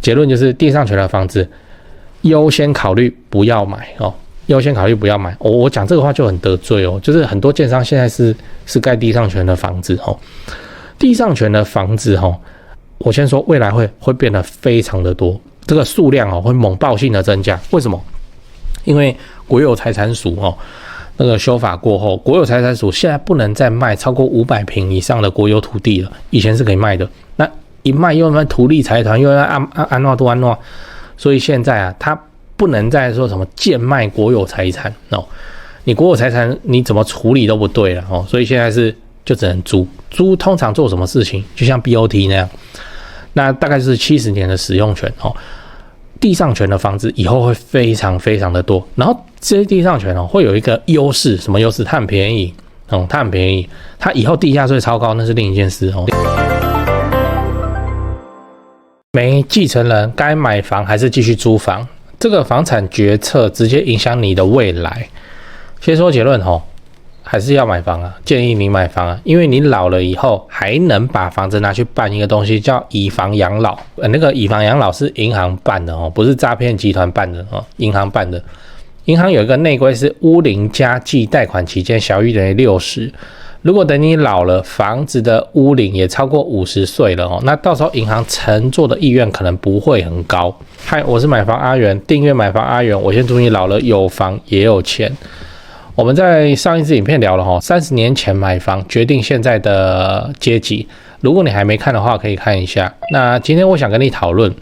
结论就是地上权的房子优先考虑不要买哦，优先考虑不要买。我讲这个话就很得罪哦，就是很多建商现在是盖地上权的房子哦，地上权的房子哦，我先说未来会变得非常的多，这个数量哦会猛爆性的增加。为什么？因为国有财产署哦，那个修法过后，国有财产署现在不能再卖超过500坪以上的国有土地了，以前是可以卖的，那一卖又卖土地财团，又要安诺，所以现在啊，他不能再说什么贱卖国有财产哦，你国有财产你怎么处理都不对了哦，所以现在就只能租，通常做什么事情，就像 BOT 那样，那大概是70年的使用权哦。地上权的房子以后会非常非常的多，然后这些地上权哦会有一个优势，什么优势？它很便宜哦，它很便宜，它以后地价税超高那是另一件事哦。没继承人该买房还是继续租房，这个房产决策直接影响你的未来。先说结论哦，还是要买房啊，建议你买房啊，因为你老了以后还能把房子拿去办一个东西叫以房养老，那个以房养老是银行办的哦，不是诈骗集团办的哦，银行办的。银行有一个内规是屋龄加计贷款期间小于等于60，如果等你老了，房子的屋龄也超过50岁了哦，那到时候银行承做的意愿可能不会很高。嗨，我是买房阿元，订阅买房阿元，我先祝你老了有房也有钱。我们在上一支影片聊了30年前买房决定现在的阶级，如果你还没看的话可以看一下。那今天我想跟你讨论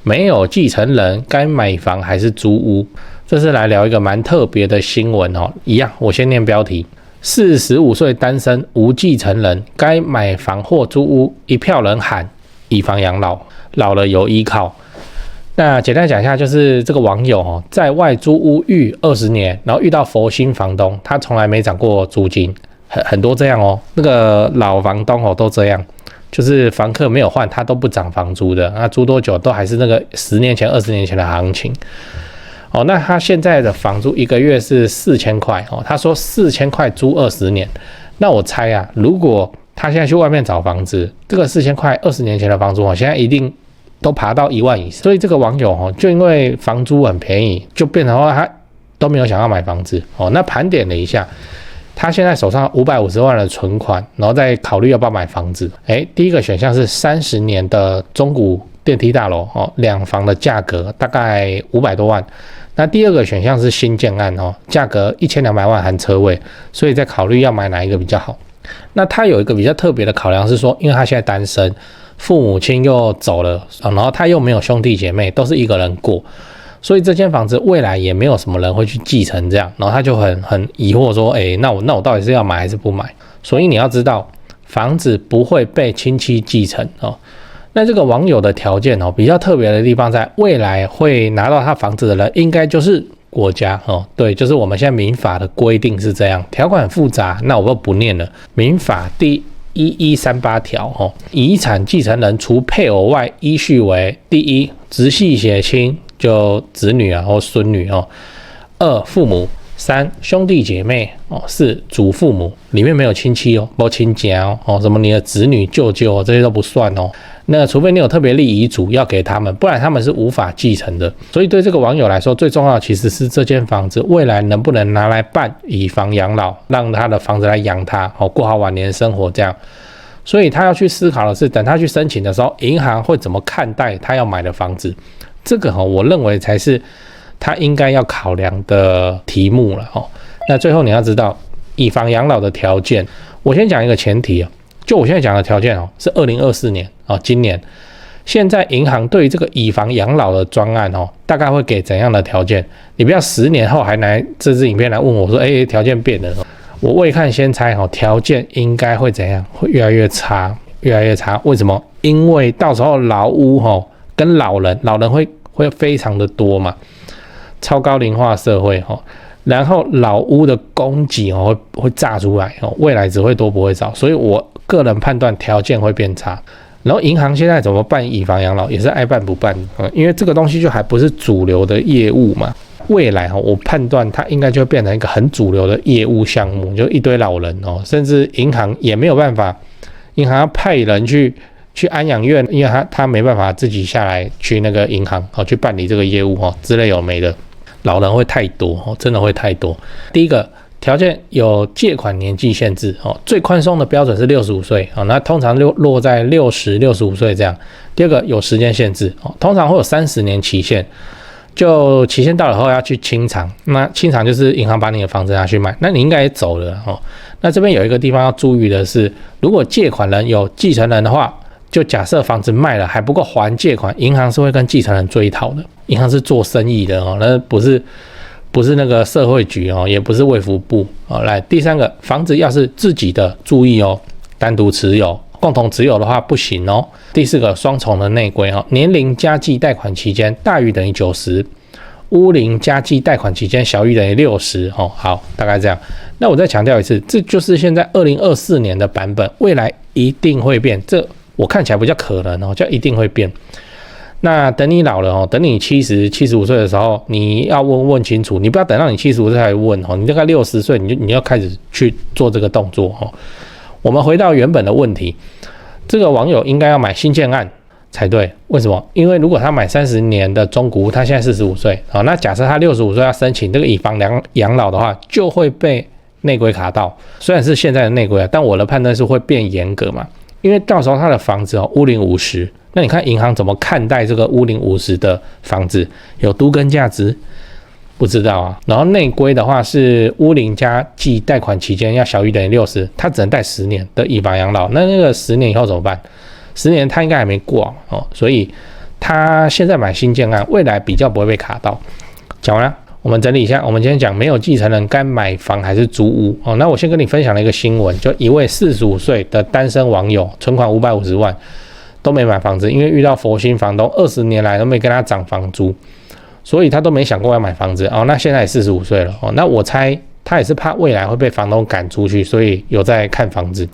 没有继承人该买房还是租屋，这是来聊一个蛮特别的新闻哦。一样我先念标题，45岁单身无继承人该买房或租屋，一票人喊以房养老，老了有依靠。那简单讲一下，就是这个网友在外租屋逾20年，然后遇到佛心房东，他从来没涨过租金，很多这样哦。那个老房东都这样，就是房客没有换，他都不涨房租的，那租多久都还是那个10年前、20年前的行情。哦，那他现在的房租一个月是4000块哦，他说4000块租20年。那我猜啊，如果他现在去外面找房子，这个4000块20年前的房租现在一定都爬到1万以上，所以这个网友就因为房租很便宜，就变成他都没有想要买房子哦。那盘点了一下，他现在手上550万的存款，然后再考虑要不要买房子。第一个选项是30年的中古电梯大楼哦，2房的价格大概500多万。那第二个选项是新建案哦，价格1200万含车位，所以在考虑要买哪一个比较好。那他有一个比较特别的考量是说，因为他现在单身，父母亲又走了，然后他又没有兄弟姐妹，都是一个人过，所以这间房子未来也没有什么人会去继承这样，然后他就很疑惑说，那我到底是要买还是不买？所以你要知道，房子不会被亲戚继承哦。那这个网友的条件比较特别的地方在，未来会拿到他房子的人，应该就是国家哦，对，就是我们现在民法的规定是这样，条款很复杂，那我就不念了。民法第1138条哦，遗产继承人除配偶外，依序为：第一，直系血亲，就子女啊或孙女哦；2，父母；3，兄弟姐妹哦；4，祖父母，里面没有亲戚哦，没亲家哦，什么你的子女、舅舅这些都不算哦。那除非你有特别立遗嘱要给他们，不然他们是无法继承的。所以对这个网友来说，最重要的其实是这间房子未来能不能拿来办以房养老，让他的房子来养他，过好晚年生活这样。所以他要去思考的是，等他去申请的时候，银行会怎么看待他要买的房子。这个我认为才是他应该要考量的题目了。那最后你要知道，以房养老的条件，我先讲一个前提就我现在讲的条件是2024年今年。现在银行对于这个以房养老的专案大概会给怎样的条件？你不要10年后还来这支影片来问我说，条件变了。我未看先猜条件应该会怎样？会越来越差，越来越差。为什么？因为到时候老屋跟老人会非常的多嘛，超高龄化社会然后老屋的供给会炸出来未来只会多不会少，所以我个人判断条件会变差。然后银行现在怎么办以房养老，也是爱办不办，因为这个东西就还不是主流的业务嘛。未来我判断它应该就会变成一个很主流的业务项目，就一堆老人甚至银行也没有办法，银行要派人去去安养院，因为他没办法自己下来去那个银行去办理这个业务之类有没的，老人会太多真的会太多。第一个条件有借款年纪限制最宽松的标准是65岁那通常落在60、65岁这样。第二个有时间限制通常会有30年期限，就期限到了后要去清偿，那清偿就是银行把你的房子拿去卖，那你应该也走了那这边有一个地方要注意的是，如果借款人有继承人的话，就假设房子卖了还不够还借款，银行是会跟继承人追讨的。银行是做生意的那不是那个社会局也不是卫福部来，第三个，房子要是自己的，注意单独持有，共同持有的话不行第四个，双重的内规年龄加计贷款期间大于等于90，屋龄加计贷款期间小于等于60好，大概这样。那我再强调一次，这就是现在2024年的版本，未来一定会变，这我看起来比较可能叫一定会变。那等你老了等你70、75岁的时候，你要问清楚，你不要等到你75岁才问你大概60岁你要开始去做这个动作我们回到原本的问题，这个网友应该要买新建案才对，为什么？因为如果他买30年的中古屋，他现在45岁那假设他65岁要申请这个以房养老的话，就会被内规卡到。虽然是现在的内规但我的判断是会变严格嘛，因为到时候他的房子屋龄50，那你看银行怎么看待这个屋龄50的房子？有都更价值？不知道啊。然后内规的话是屋龄加计贷款期间要小于等于60，他只能贷10年的以房养老。那个10年以后怎么办？10年他应该还没过所以他现在买新建案，未来比较不会被卡到。讲完了，我们整理一下，我们今天讲没有继承人该买房还是租屋那我先跟你分享了一个新闻，就一位45岁的单身网友，存款550万。都没买房子，因为遇到佛心房东20年来都没跟他涨房租，所以他都没想过要买房子那现在也45岁了那我猜他也是怕未来会被房东赶出去，所以有在看房子。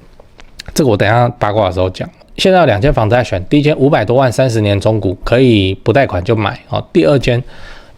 这个我等一下八卦的时候讲。现在有2间房子在选，第一间500多万30年中古，可以不贷款就买第二间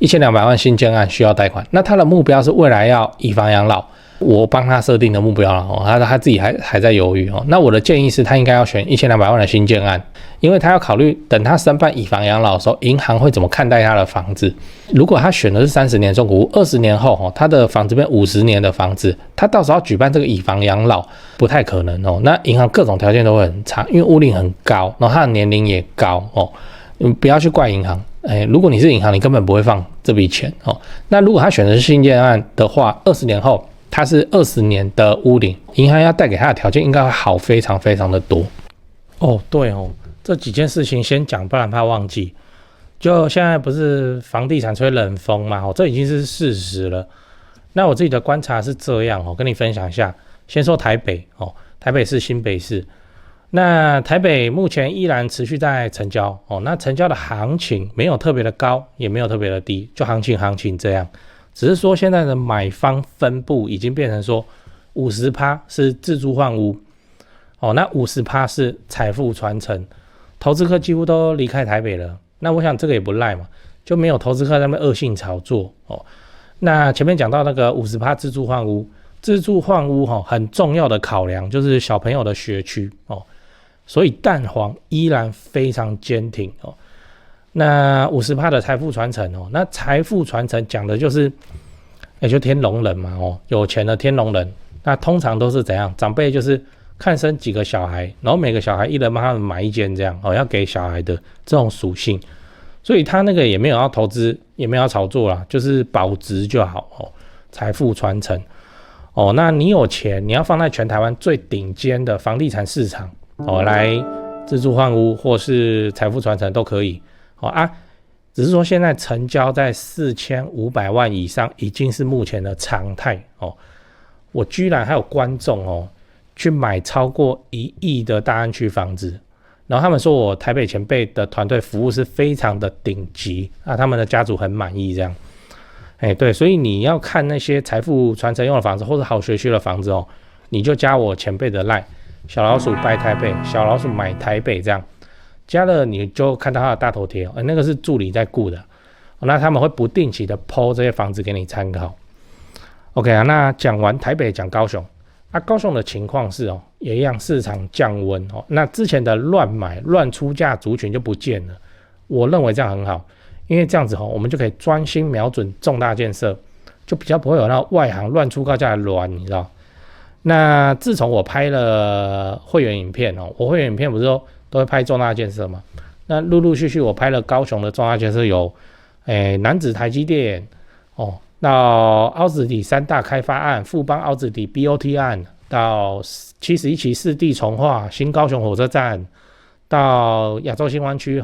1200万新建案需要贷款。那他的目标是未来要以房养老，我帮他设定的目标了他自己还在犹豫那我的建议是他应该要选1200万的新建案，因为他要考虑等他申办以房养老的时候，银行会怎么看待他的房子。如果他选的是30年中古屋，20年后他的房子变50年的房子，他到时候要举办这个以房养老不太可能那银行各种条件都会很差，因为屋龄很高，然后他的年龄也高你不要去怪银行如果你是银行，你根本不会放这笔钱那如果他选的是新建案的话，20年后他是20年的屋龄，银行要贷给他的条件应该会好非常非常的多对这几件事情先讲，不然怕忘记。就现在不是房地产吹冷风嘛这已经是事实了。那我自己的观察是这样跟你分享一下。先说台北台北市、新北市。那台北目前依然持续在成交那成交的行情没有特别的高，也没有特别的低，就行情这样。只是说现在的买方分布已经变成说 50% 是自住换屋那 50% 是财富传承，投资客几乎都离开台北了。那我想这个也不赖嘛，就没有投资客在那边恶性炒作那前面讲到那个 50% 自住换屋，自住换屋很重要的考量就是小朋友的学区所以蛋黄依然非常坚挺那 50% 的财富传承那财富传承讲的就是就天龙人嘛有钱的天龙人。那通常都是怎样？长辈就是看生几个小孩，然后每个小孩一人帮他们买一间这样要给小孩的这种属性。所以他那个也没有要投资，也没有要炒作啦，就是保值就好财富传承那你有钱，你要放在全台湾最顶尖的房地产市场来自住换屋或是财富传承都可以只是说现在成交在4500万以上已经是目前的常态我居然还有观众去买超过1亿的大安区房子，然后他们说我台北前辈的团队服务是非常的顶级他们的家族很满意这样对，所以你要看那些财富传承用的房子或者好学区的房子你就加我前辈的 LINE 小老鼠拜台北，小老鼠买台北这样加了，你就看到他的大头贴那个是助理在顾的那他们会不定期的 po 这些房子给你参考。OK 那讲完台北，讲高雄。高雄的情况是也一样，市场降温那之前的乱买乱出价族群就不见了。我认为这样很好，因为这样子我们就可以专心瞄准重大建设，就比较不会有那外行乱出高价的乱，你知道。那自从我拍了会员影片我会员影片不是都会拍重大建设嘛？那陆陆续续我拍了高雄的重大建设有，楠梓台积电到凹子底3大开发案、富邦凹子底 BOT 案，到71期4地重划、新高雄火车站，到亚洲新湾区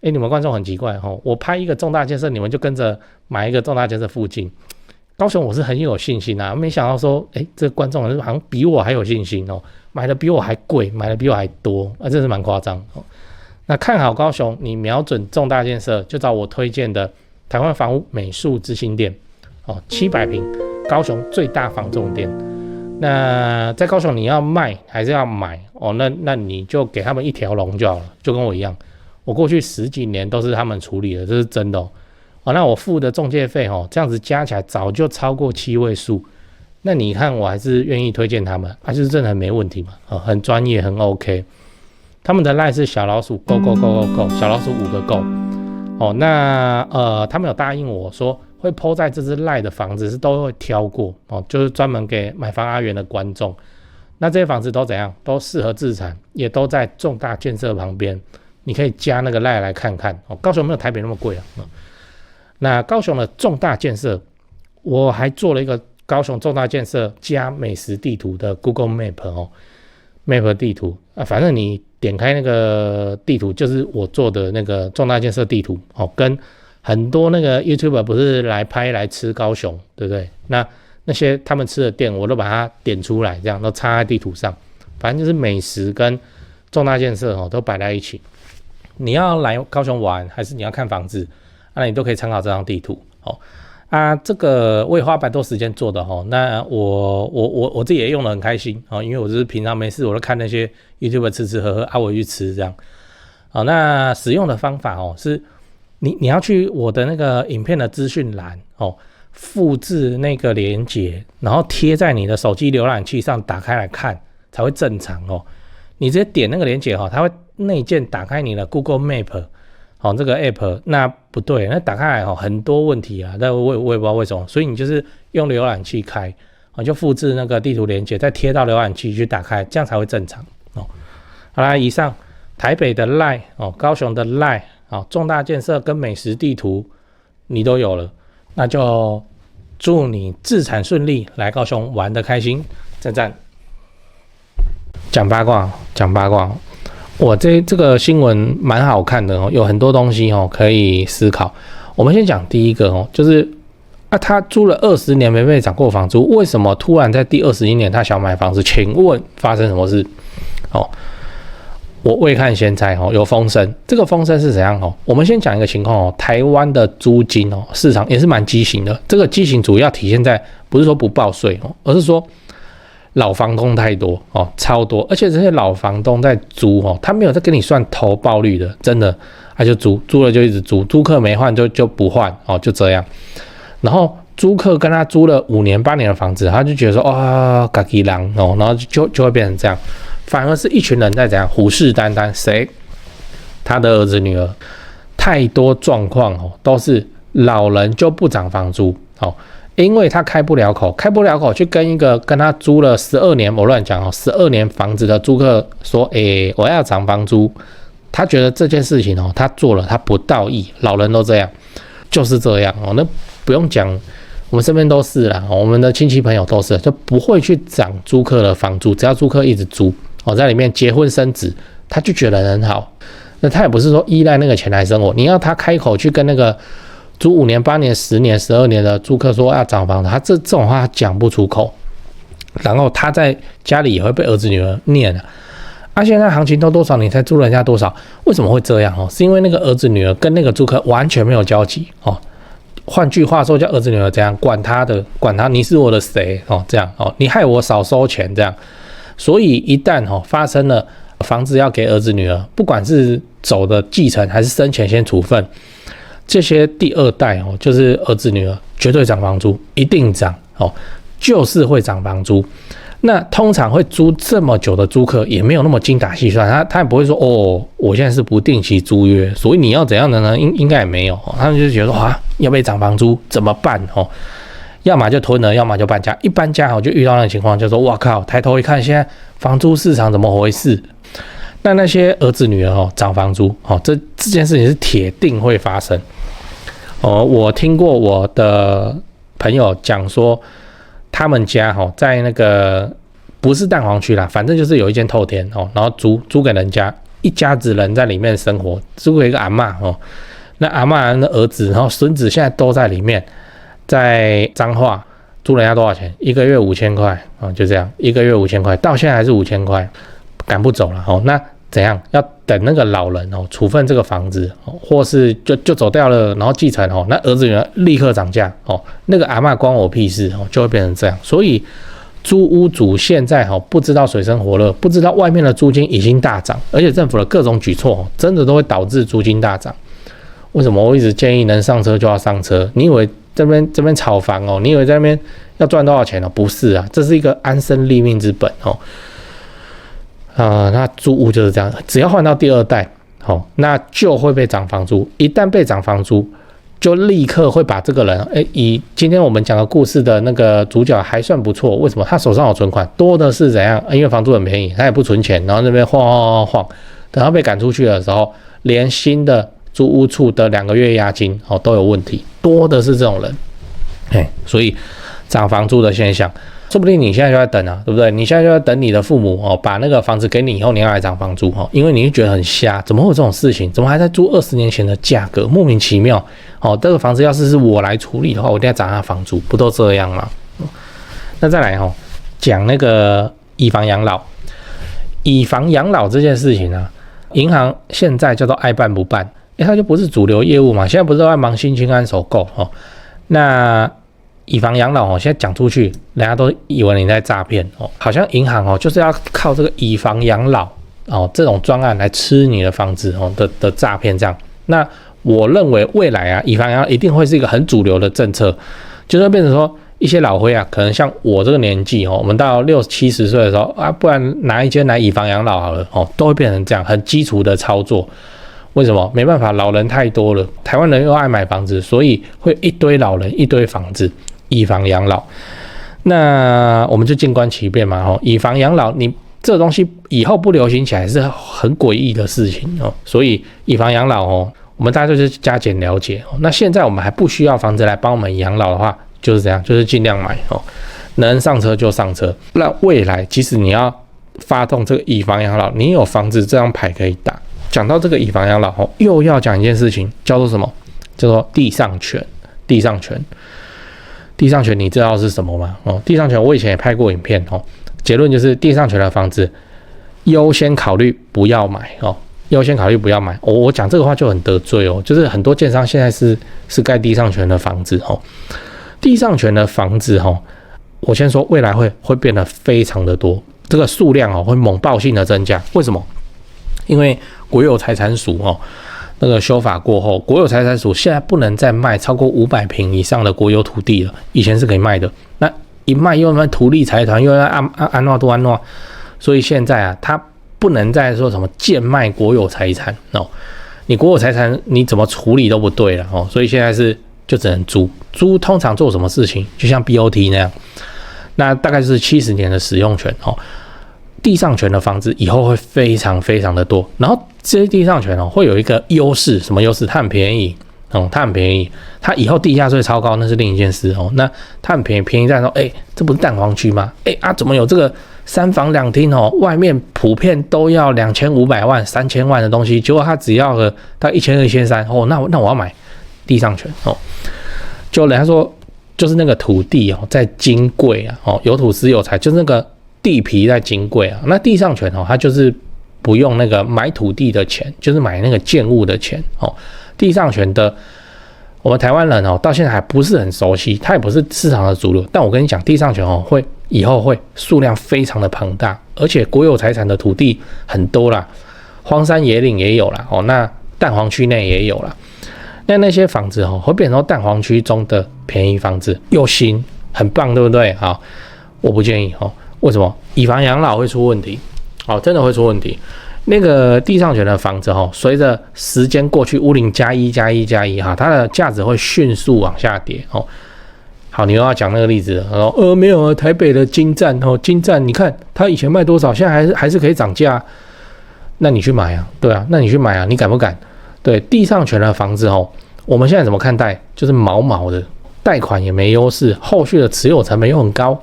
你们观众很奇怪我拍一个重大建设，你们就跟着买一个重大建设附近。高雄我是很有信心没想到说，这个观众好像比我还有信心买的比我还贵，买的比我还多真是蛮夸张那看好高雄，你瞄准重大建设，就找我推荐的台湾房屋美术之星店700坪，高雄最大房仲店。那在高雄你要卖还是要买那你就给他们一条龙就好了，就跟我一样，我过去10几年都是他们处理的，这是真的那我付的中介费这样子加起来早就超过7位数。那你看我还是愿意推荐他们就是真的很没问题嘛很专业很 OK。他们的 LINE 是小老鼠 go go go go go 小老鼠5个 go那他们有答应我说会 po 在这支 LINE 的房子是都会挑过就是专门给买房阿元的观众。那这些房子都怎样？都适合自产，也都在重大建设旁边，你可以加那个 LINE 来看看高雄没有台北那么贵那高雄的重大建设，我还做了一个高雄重大建设加美食地图的 Google Map Map 地图反正你点开那个地图就是我做的那个重大建设地图跟很多那个 YouTuber 不是来拍来吃高雄，对不对？那些他们吃的店我都把它点出来，这样都插在地图上，反正就是美食跟重大建设都摆在一起。你要来高雄玩还是你要看房子那你都可以参考这张地图这个我也花蛮多时间做的那我自己也用得很开心因为我就是平常没事我都看那些 YouTuber 吃吃喝喝我去吃这样那使用的方法是你要去我的那个影片的资讯栏复制那个连结，然后贴在你的手机浏览器上打开来看才会正常你直接点那个连结它会内建打开你的 Google Map这个 app 那不对，那打开来很多问题但我也不知道为什么，所以你就是用浏览器开就复制那个地图连结再贴到浏览器去打开，这样才会正常好啦，以上台北的 LINE 高雄的 LINE 重大建设跟美食地图你都有了，那就祝你自产顺利，来高雄玩得开心，赞赞。讲八卦我这个新闻蛮好看的有很多东西可以思考。我们先讲第一个就是他租了20年没被涨过房租，为什么突然在第21年他想买房子？请问发生什么事我未看先猜有风声。这个风声是怎样我们先讲一个情况台湾的租金市场也是蛮畸形的。这个畸形主要体现在不是说不报税而是说老房东太多超多，而且这些老房东在租他没有在跟你算投报率的，真的他就租了就一直租客没换就不换就这样。然后租客跟他租了5年8年的房子，他就觉得说自己人然后就会变成这样，反而是一群人在怎样虎视眈眈，谁？他的儿子女儿，太多状况都是老人就不涨房租因为他开不了口去跟一个跟他租了12年，我乱讲12年房子的租客说我要涨房租，他觉得这件事情他做了他不道义，老人都这样，就是这样那不用讲，我们身边都是啦我们的亲戚朋友都是，就不会去涨租客的房租，只要租客一直租在里面结婚生子，他就觉得很好，那他也不是说依赖那个钱来生活，你要他开口去跟那个租5年8年10年12年的租客说要涨房子，他这种话他讲不出口，然后他在家里也会被儿子女儿念现在行情都多少，你才租人家多少？为什么会这样是因为那个儿子女儿跟那个租客完全没有交集换句话说，叫儿子女儿怎样管他，你是我的谁这样你害我少收钱这样。所以一旦发生了房子要给儿子女儿，不管是走的继承还是生前先处分，这些第二代就是儿子女儿绝对涨房租，一定涨就是会涨房租。那通常会租这么久的租客也没有那么精打细算，他也不会说我现在是不定期租约，所以你要怎样的呢？应该也没有，他们就觉得哇，要被涨房租怎么办哦？要么就吞了，要么就搬家。一搬家就遇到那个情况，就说哇靠，抬头一看，现在房租市场怎么回事？那些儿子女儿涨房租这件事情是铁定会发生。我听过我的朋友讲说，他们家在那个不是蛋黄区啦，反正就是有一间透天然后租给人家，一家子人在里面生活，租给一个阿嬷那阿嬷的儿子然后孙子现在都在里面，在彰化租人家多少钱？一个月5000块就这样，一个月5000块，到现在还是5000块，赶不走了那怎样？要等那个老人处分这个房子或是就走掉了，然后继承那儿子女儿立刻涨价那个阿嬷关我屁事就会变成这样。所以租屋主现在不知道水深火热，不知道外面的租金已经大涨，而且政府的各种举措真的都会导致租金大涨。为什么我一直建议能上车就要上车？你以为这边炒房你以为在那边要赚多少钱不是啊，这是一个安身立命之本那租屋就是这样，只要换到第二代那就会被涨房租。一旦被涨房租，就立刻会把这个人以今天我们讲的故事的那个主角还算不错，为什么？他手上有存款，多的是怎样？因为房租很便宜，他也不存钱，然后那边晃，等他被赶出去的时候，连新的租屋处的2个月押金都有问题，多的是这种人。所以涨房租的现象，说不定你现在就在等对不对？你现在就在等你的父母把那个房子给你以后，你要来涨房租因为你就觉得很瞎，怎么会有这种事情？怎么还在租20年前的价格？莫名其妙这个房子要是我来处理的话，我一定要涨它房租，不都这样吗？那再来讲那个以房养老，以房养老这件事情银行现在叫做爱办不办，它就不是主流业务嘛。现在不是都在忙新青安首购那以房养老现在讲出去，人家都以为你在诈骗好像银行就是要靠这个以房养老这种专案来吃你的房子的诈骗这样。那我认为未来以房养老一定会是一个很主流的政策，就是会变成说一些老灰可能像我这个年纪我们到60、70岁的时候不然拿一间来以房养老好了都会变成这样很基础的操作。为什么？没办法，老人太多了，台湾人又爱买房子，所以会一堆老人一堆房子以房养老。那我们就静观其变嘛以房养老，你这东西以后不流行起来是很诡异的事情所以以房养老我们大家就是加减了解那现在我们还不需要房子来帮我们养老的话，就是这样，就是尽量买能上车就上车。那未来即使你要发动这个以房养老，你有房子这张牌可以打。讲到这个以房养老又要讲一件事情，叫做什么？叫做地上权。地上权你知道是什么吗？地上权我以前也拍过影片结论就是地上权的房子优先考虑不要买优先考虑不要买。我讲这个话就很得罪就是很多建商现在是盖地上权的房子地上权的房子我先说未来会变得非常的多，这个数量会猛爆性的增加。为什么？因为国有财产署那个修法过后，国有财产署现在不能再卖超过500坪以上的国有土地了，以前是可以卖的，那一卖又卖土地财团又要安诺，所以现在它不能再说什么贱卖国有财产你国有财产你怎么处理都不对了所以现在就只能租，通常做什么事情就像 BOT 那样，那大概是70年的使用权地上权的房子以后会非常非常的多，然后这些地上权会有一个优势，什么优势？它很便宜它以后地价税超高那是另一件事那它很便宜在说这不是蛋黄区吗？怎么有这个3房2厅外面普遍都要2500万3000万的东西，结果它只要到1200、1300那我要买地上权就人家说就是那个土地在金贵有土私有财，就是那个地皮在金贵那地上权它就是不用那个买土地的钱，就是买那个建物的钱地上权的我们台湾人到现在还不是很熟悉，它也不是市场的主流，但我跟你讲地上权以后会数量非常的庞大，而且国有财产的土地很多啦，荒山野岭也有啦那蛋黄区内也有啦，那些房子会变成蛋黄区中的便宜房子，又新很棒，对不对？好，我不建议为什么？以房养老会出问题，真的会出问题。那个地上权的房子随着时间过去，屋龄加一哈，它的价值会迅速往下跌好，你又要讲那个例子了，没有啊，台北的金站金站，你看它以前卖多少，现在还是可以涨价，那你去买啊，对啊，那你去买啊，你敢不敢？对，地上权的房子我们现在怎么看待？就是毛毛的，贷款也没优势，后续的持有成本又很高。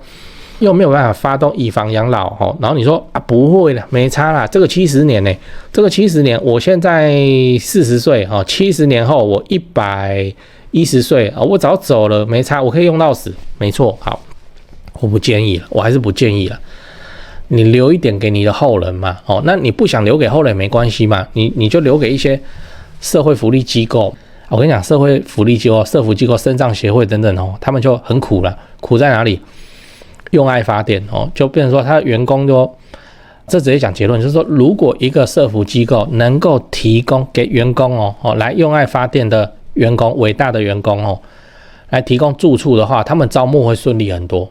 又没有办法发动以房养老然后你说啊不会了，没差啦，这个70年呢，这个70年，我现在40岁70年后我110岁我早走了，没差，我可以用到死，没错。好，我不建议了，我还是不建议了。你留一点给你的后人嘛那你不想留给后人没关系嘛，你就留给一些社会福利机构。我跟你讲，社会福利机构、社福机构、身障协会等等他们就很苦了，苦在哪里？用爱发电就变成说他的员工这直接讲结论，就是说，如果一个社福机构能够提供给员工来用爱发电的员工，伟大的员工来提供住处的话，他们招募会顺利很多。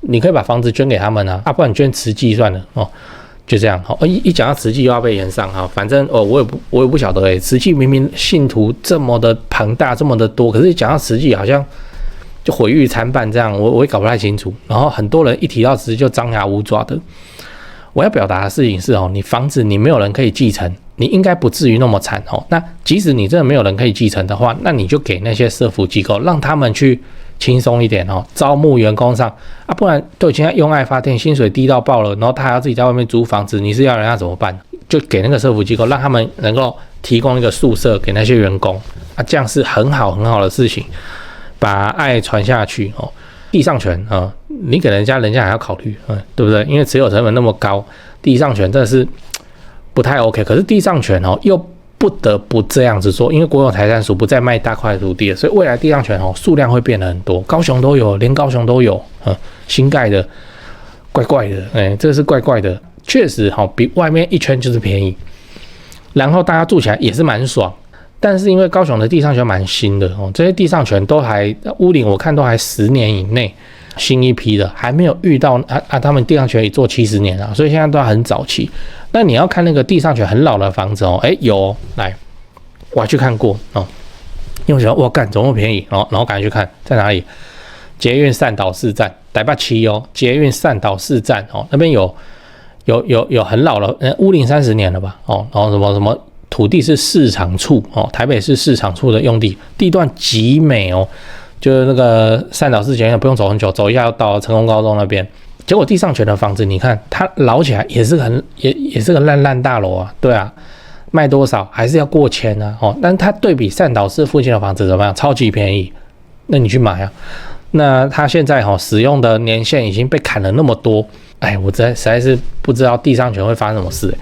你可以把房子捐给他们不然你捐慈济算了就这样一讲到慈济又要被延上反正我也不晓得慈济明明信徒这么的庞大，这么的多，可是讲到慈济好像就毁誉参半这样，我也搞不太清楚。然后很多人一提到慈济就张牙舞爪的。我要表达的事情是你房子你没有人可以继承，你应该不至于那么惨那即使你真的没有人可以继承的话，那你就给那些社福机构，让他们去轻松一点招募员工上不然都已经用爱发电，薪水低到爆了，然后他还要自己在外面租房子，你是要人家怎么办？就给那个社福机构，让他们能够提供一个宿舍给那些员工这样是很好很好的事情。把爱传下去地上权你给人家还要考虑对不对？因为持有成本那么高，地上权真的是不太 OK。可是地上权又不得不这样子做，因为国有财产署不再卖大块土地了，所以未来地上权数量会变得很多，高雄都有，连高雄都有新盖的，怪怪的这是怪怪的，确实比外面一圈就是便宜，然后大家住起来也是蛮爽。但是因为高雄的地上权蛮新的这些地上权都还屋龄我看都还10年以内，新一批的还没有遇到他们地上权也做70年所以现在都很早期。那你要看那个地上权很老的房子有来，我还去看过因为我想干怎么便宜然后赶紧去看在哪里，捷运善导市站台北市捷运善导市站那边有很老的屋龄30年了吧然后什么土地是市场处台北市市场处的用地，地段极美就是那个善导市捷运不用走很久，走一下就到了成功高中那边。结果地上权的房子，你看它老起来也是个烂大楼对啊，卖多少还是要过千但它对比善导市附近的房子怎么样？超级便宜，那你去买那它现在使用的年限已经被砍了那么多，我实在是不知道地上权会发生什么事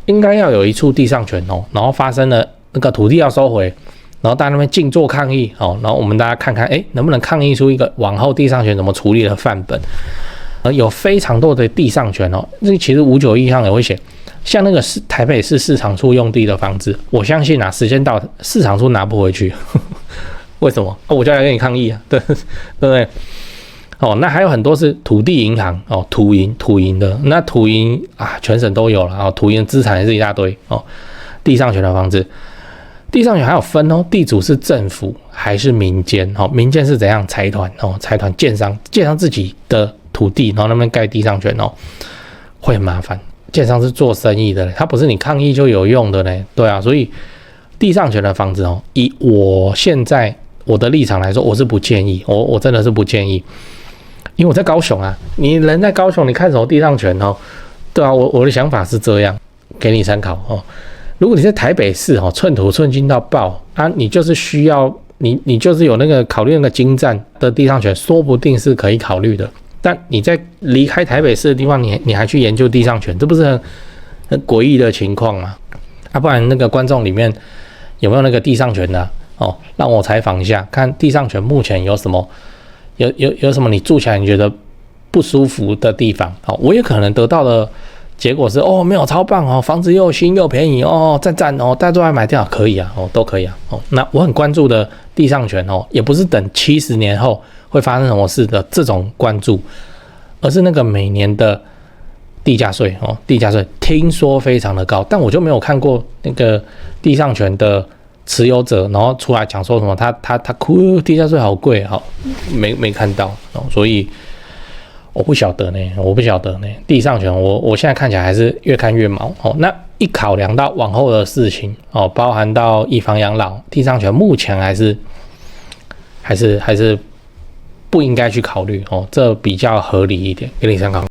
应该要有一处地上权然后发生了那个土地要收回，然后大家那边静坐抗议然后我们大家看看能不能抗议出一个往后地上权怎么处理的范本。有非常多的地上权这其实591上也会写，像那个台北市市场处用地的房子，我相信时间到市场处拿不回去为什么我就来跟你抗议对不对那还有很多是土地银行土银的，那土银全省都有了土银的资产也是一大堆地上权的房子，地上权还有分地主是政府还是民间民间是怎样？财团财团建商自己的土地，然后那边盖地上权会很麻烦。建商是做生意的，他不是你抗议就有用的呢，对啊，所以地上权的房子以我现在我的立场来说，我是不建议，我真的是不建议。因为我在高雄你人在高雄，你看什么地上权对啊，我的想法是这样，给你参考如果你在台北市寸土寸金到爆你就是需要你就是有那个考虑那个精湛的地上权，说不定是可以考虑的。但你在离开台北市的地方，你还去研究地上权，这不是很诡异的情况吗？不然那个观众里面有没有那个地上权的让我采访一下，看地上权目前有什么。有什么你住起来你觉得不舒服的地方我也可能得到的结果是没有超棒房子又新又便宜赞大家都来买掉，可以都可以那我很关注的地上权也不是等70年后会发生什么事的这种关注，而是那个每年的地价税哦，地价税听说非常的高，但我就没有看过那个地上权的持有者，然后出来讲说什么他哭地价税好贵，好没看到哦，所以我不晓得呢，地上权我现在看起来还是越看越毛哦。那一考量到往后的事情哦，包含到以房养老，地上权目前还是不应该去考虑哦，这比较合理一点，给你参考。